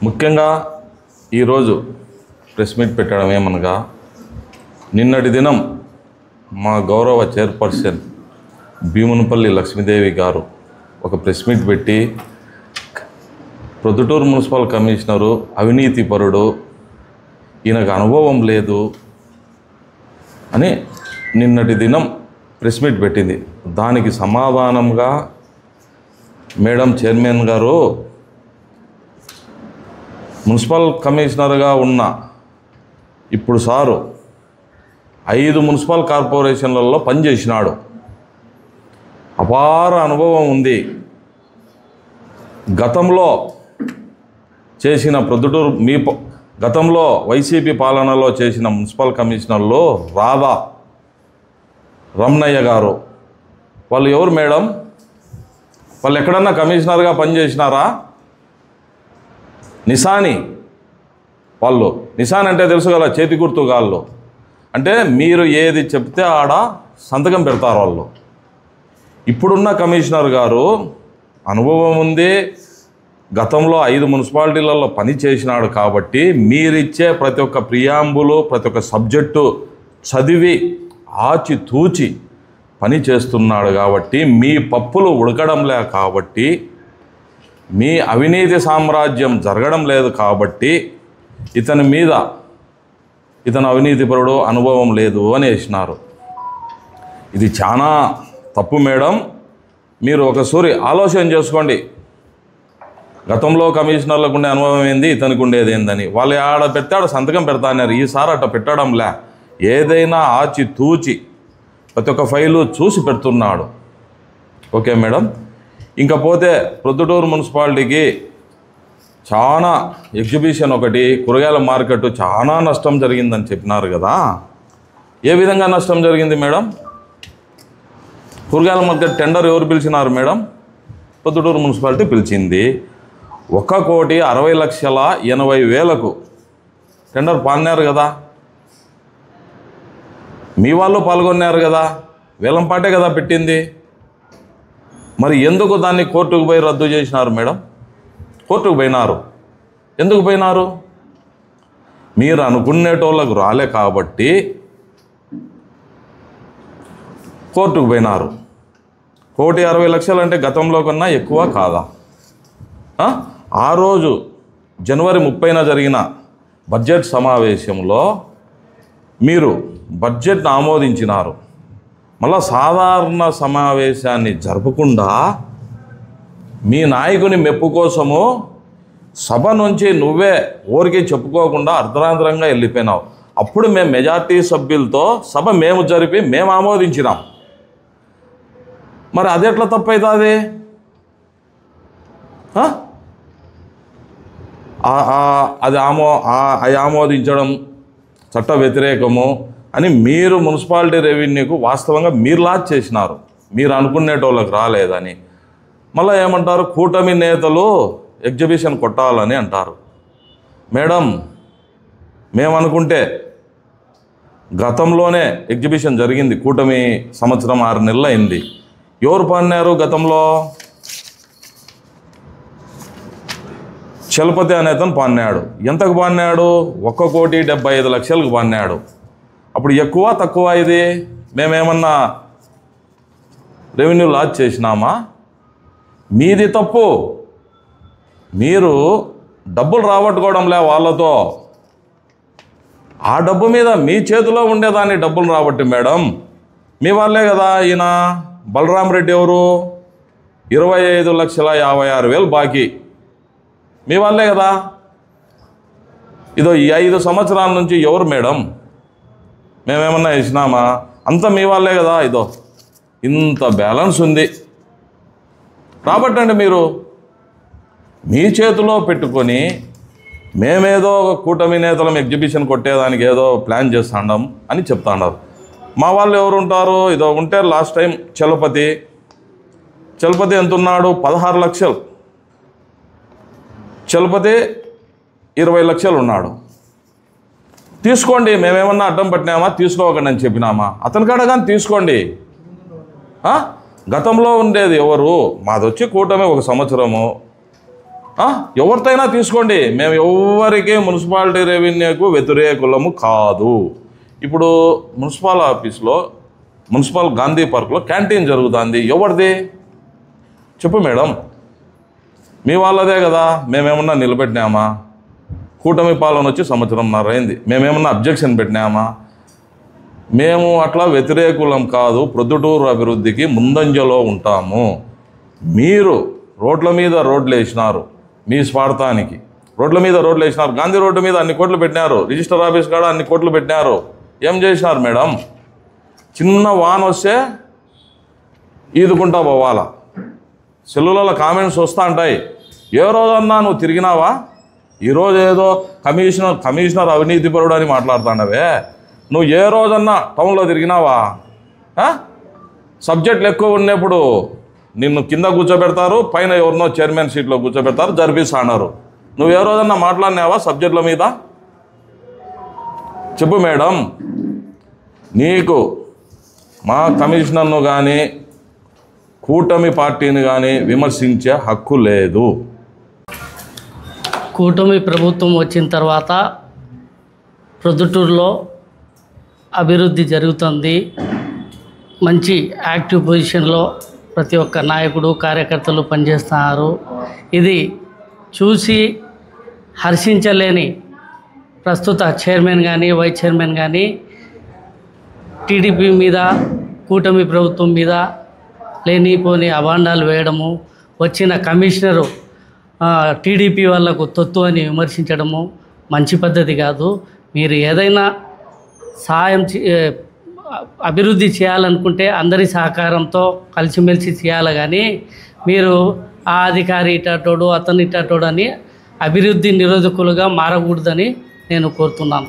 ముఖ్యంగా ఈరోజు press meet పెట్టడం ఏమనగా, నిన్నటి దినం మా గౌరవ చైర్పర్సన్ భీమునిపల్లి లక్ష్మీదేవి గారు ఒక ప్రెస్ మీట్ పెట్టి ప్రొద్దుటూరు మున్సిపల్ కమిషనరు అవినీతిపరుడు, ఈయనకు అనుభవం లేదు అని నిన్నటి దినం ప్రెస్ మీట్ పెట్టింది. దానికి సమాధానంగా మేడం చైర్మన్ గారు, మున్సిపల్ కమిషనర్గా ఉన్న ఇప్పుడు సారు 5 మున్సిపల్ కార్పొరేషన్లలో పనిచేసినాడు, అపార అనుభవం ఉంది. గతంలో చేసిన ప్రొద్దుటూరు గతంలో వైసీపీ పాలనలో చేసిన మున్సిపల్ కమిషనర్లు రాధా, రమణయ్య గారు, వాళ్ళు ఎవరు మేడం? వాళ్ళు ఎక్కడన్నా కమిషనర్గా పనిచేసినారా? నిశాని వాళ్ళు, నిశాన్ అంటే తెలుసు కదా, చేతి గుర్తు గాళ్ళు. అంటే మీరు ఏది చెప్తే ఆడ సంతకం పెడతారు వాళ్ళు. ఇప్పుడున్న కమిషనర్ గారు అనుభవం ఉంది, గతంలో 5 మున్సిపాలిటీలలో పని చేసినాడు కాబట్టి మీరిచ్చే ప్రతి ఒక్క ప్రియాంబులు, ప్రతి ఒక్క సబ్జెక్టు చదివి ఆచితూచి పని చేస్తున్నాడు కాబట్టి, మీ పప్పులు ఉడకడంలే కాబట్టి, మీ అవినీతి సామ్రాజ్యం జరగడం లేదు కాబట్టి ఇతను అవినీతిపరుడు, అనుభవం లేదు అని వేసినారు. ఇది చాలా తప్పు మేడం. మీరు ఒకసారి ఆలోచన చేసుకోండి. గతంలో కమిషనర్లకు ఉండే అనుభవం ఏంది, ఇతనికి ఉండేది ఏందని. వాళ్ళు ఆడ పెట్టాడు సంతకం పెడతా అన్నారు. ఈసారి అట్ట పెట్టడంలే, ఏదైనా ఆచితూచి ప్రతి ఒక్క ఫైలు చూసి పెడుతున్నాడు. Okay madam. ఇంకా పోతే ప్రొద్దుటూరు మున్సిపాలిటీకి చాలా ఎగ్జిబిషన్ ఒకటి, కూరగాయల మార్కెట్ చాలా నష్టం జరిగిందని చెప్పినారు కదా. ఏ విధంగా నష్టం జరిగింది మేడం? కూరగాయల మార్కెట్ టెండర్ ఎవరు పిలిచినారు మేడం? ప్రొద్దుటూరు మున్సిపాలిటీ పిలిచింది. 1,60,80,00,000 టెండర్ పాడినారు కదా. మీ వాళ్ళు పాల్గొన్నారు కదా, వేలంపాటే కదా పెట్టింది. మరి ఎందుకు దాన్ని కోర్టుకు పోయి రద్దు చేసినారు మేడం? కోర్టుకు పోయినారు. ఎందుకు పోయినారు? మీరు అనుకునేటోళ్ళకు రాలే కాబట్టి కోర్టుకు పోయినారు. 1,60,00,000 అంటే గతంలో కన్నా ఎక్కువ కాదా? ఆ రోజు జనవరి 30న జరిగిన బడ్జెట్ సమావేశంలో మీరు బడ్జెట్ను ఆమోదించినారు. మళ్ళా సాధారణ సమావేశాన్ని జరపకుండా మీ నాయకుని మెప్పు కోసము సభ నుంచి నువ్వే ఊరికి చెప్పుకోకుండా అర్ధరాంతరంగా వెళ్ళిపోయినావు. అప్పుడు మేము మెజార్టీ సభ్యులతో సభ మేము జరిపి మేము ఆమోదించినాం. మరి అది ఎట్లా తప్పవుతుంది? అది ఆమోదించడం చట్ట వ్యతిరేకము అని మీరు మున్సిపాలిటీ రెవెన్యూకు వాస్తవంగా మీరు లాంచ్ చేసినారు. మీరు అనుకునేటోళ్ళకి రాలేదని. మళ్ళీ ఏమంటారు, కూటమి నేతలు ఎగ్జిబిషన్ కొట్టాలని అంటారు. మేడం, మేము అనుకుంటే గతంలోనే ఎగ్జిబిషన్ జరిగింది. కూటమి సంవత్సరం 6 నెలలు అయింది. ఎవరు పాడినారు గతంలో? చలపతి అనేతను పాడినాడు. ఎంతకు పాడినాడు? 1,75,00,000 పాడినాడు. అప్పుడు ఎక్కువ తక్కువ ఇది? మేమేమన్నా రెవెన్యూ లాస్ చేసినామా? మీది తప్పు. మీరు డబ్బులు రాబట్టుకోవడంలే వాళ్ళతో. ఆ డబ్బు మీద మీ చేతిలో ఉండేదాన్ని డబ్బులు రాబట్టి మేడం, మీ వాళ్ళే కదా. ఈయన బలరాం రెడ్డి ఎవరు? 25,56,000 బాకీ, మీ వాళ్ళే కదా. ఇదో ఈ 5 సంవత్సరాల నుంచి ఎవరు మేడం? మేమేమన్నా ఇచ్చినామా? అంతా మీ వాళ్ళే కదా. ఇదో ఇంత బ్యాలెన్స్ ఉంది. రాబట్టండి. మీరు మీ చేతిలో పెట్టుకొని మేమేదో కూటమి నేతలం ఎగ్జిబిషన్ కొట్టేదానికి ఏదో ప్లాన్ చేస్తాండం అని చెప్తాండారు. మా వాళ్ళు ఎవరు ఉంటారు? ఇదో ఉంటే లాస్ట్ టైం చలపతి ఎంత ఉన్నాడు? 16 లక్షలు. చలపతి 20 లక్షలు ఉన్నాడు. తీసుకోండి. మేమేమన్నా అడ్డం పట్టినామా? తీసుకోకండి అని చెప్పినామా? అతని కాడ కానీ తీసుకోండి. గతంలో ఉండేది ఎవరు? మాదొచ్చి కూటమి 1 సంవత్సరము, ఎవరితోనైనా తీసుకోండి, మేము ఎవరికి మున్సిపాలిటీ రెవెన్యూకు వ్యతిరేకులము కాదు. ఇప్పుడు మున్సిపల్ ఆఫీస్లో, మున్సిపల్ గాంధీ పార్క్లో క్యాంటీన్ జరుగుతుంది, ఎవరిది చెప్పు మేడం? మీ వాళ్ళదే కదా. మేమేమన్నా నిలబెట్టినామా? కూటమి పాలన వచ్చి సంవత్సరంన్నర అయింది, మేమేమన్నా అబ్జెక్షన్ పెట్టినామా? మేము అట్లా వ్యతిరేకులం కాదు, ప్రొద్దుటూరు అభివృద్ధికి ముందంజలో ఉంటాము. మీరు రోడ్ల మీద రోడ్లు వేసినారు, మీ స్వార్థానికి రోడ్ల మీద రోడ్లు వేసినారు. గాంధీ రోడ్డు మీద అన్ని కోట్లు పెట్టినారు, రిజిస్టర్ ఆఫీస్ కాడ అన్ని కోట్లు పెట్టినారు. ఏం చేసినారు మేడం? చిన్న వాన వస్తే ఈదుకుంటా పోవాలా. సెల్లులలో కామెంట్స్ వస్తూ ఉంటాయి, ఏ రోజన్నా నువ్వు తిరిగినావా? ఈరోజు ఏదో కమిషనర్ అవినీతిపరుడు అని మాట్లాడుతున్నావే, నువ్వు ఏ రోజన్నా టౌన్లో తిరిగినావా? సబ్జెక్టులు ఎక్కువ ఉన్నప్పుడు నిన్ను కింద కూర్చోబెడతారు, పైన ఎవరినో చైర్మన్ సీట్లో కూర్చోబెడతారు, జరిపిస్తున్నారు. నువ్వు ఏ రోజన్నా మాట్లాడినావా సబ్జెక్టుల మీద? చెప్పు మేడం. నీకు మా కమిషనర్ను కానీ కూటమి పార్టీని కానీ విమర్శించే హక్కు లేదు. కూటమి ప్రభుత్వం వచ్చిన తర్వాత ప్రొద్దుటూరులో అభివృద్ధి జరుగుతుంది. మంచి యాక్టివ్ పొజిషన్లో ప్రతి ఒక్క నాయకుడు, కార్యకర్తలు పనిచేస్తున్నారు. ఇది చూసి హర్షించలేని ప్రస్తుత చైర్మన్ కానీ, వైస్ చైర్మన్ కానీ టీడీపీ మీద, కూటమి ప్రభుత్వం మీద లేనిపోని అభాండాలు వేయడము, వచ్చిన కమిషనరు టీడీపీ వాళ్ళకు తొత్తు అని విమర్శించడము మంచి పద్ధతి కాదు. మీరు ఏదైనా సహాయం అభివృద్ధి చేయాలనుకుంటే అందరి సహకారంతో కలిసిమెలిసి చేయాలి. కానీ మీరు ఆ అధికారి ఇటాటోడు, అతను ఇటాటోడు అని అభివృద్ధి నిరోధకులుగా మారకూడదని నేను కోరుతున్నాను.